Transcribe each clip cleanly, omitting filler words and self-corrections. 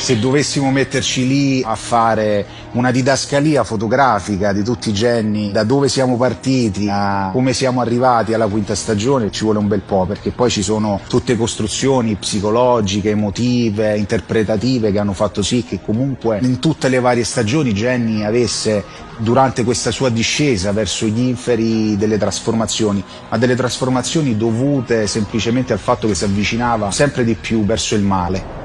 Se dovessimo metterci lì a fare una didascalia fotografica di tutti i Jenny, da dove siamo partiti a come siamo arrivati alla quinta stagione, ci vuole un bel po', perché poi ci sono tutte costruzioni psicologiche, emotive, interpretative che hanno fatto sì che comunque in tutte le varie stagioni Jenny avesse, durante questa sua discesa verso gli inferi, delle trasformazioni, ma delle trasformazioni dovute semplicemente al fatto che si avvicinava sempre di più verso il male.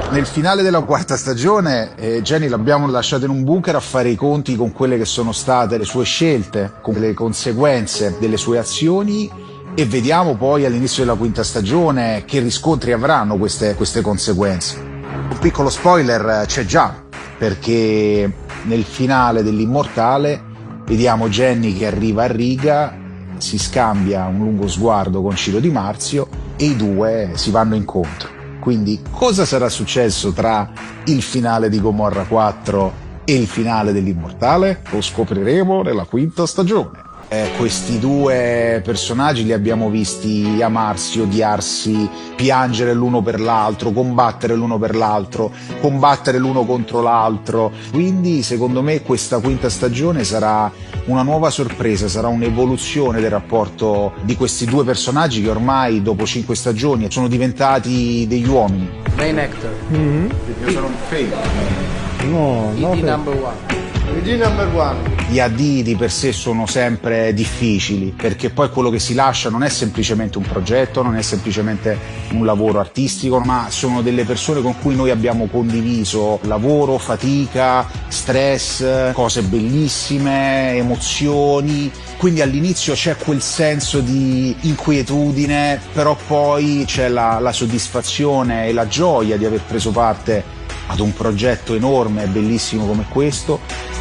Nel finale della quarta stagione Jenny l'abbiamo lasciata in un bunker a fare i conti con quelle che sono state le sue scelte, con le conseguenze delle sue azioni, e vediamo poi all'inizio della quinta stagione che riscontri avranno queste conseguenze. Un piccolo spoiler c'è già, perché nel finale dell'Immortale vediamo Jenny che arriva a Riga, si scambia un lungo sguardo con Ciro Di Marzio e i due si vanno incontro. Quindi cosa sarà successo tra il finale di Gomorra 4 e il finale dell'Immortale? Lo scopriremo nella quinta stagione. Questi due personaggi li abbiamo visti amarsi, odiarsi, piangere l'uno per l'altro, combattere l'uno per l'altro, combattere l'uno contro l'altro. Quindi secondo me questa quinta stagione sarà una nuova sorpresa, sarà un'evoluzione del rapporto di questi due personaggi che ormai dopo 5 stagioni sono diventati degli uomini. Main actor. Io sono un fake. No, no. ED number one. Gli AD di per sé sono sempre difficili, perché poi quello che si lascia non è semplicemente un progetto, non è semplicemente un lavoro artistico, ma sono delle persone con cui noi abbiamo condiviso lavoro, fatica, stress, cose bellissime, emozioni. Quindi all'inizio c'è quel senso di inquietudine, però poi c'è la soddisfazione e la gioia di aver preso parte ad un progetto enorme e bellissimo come questo.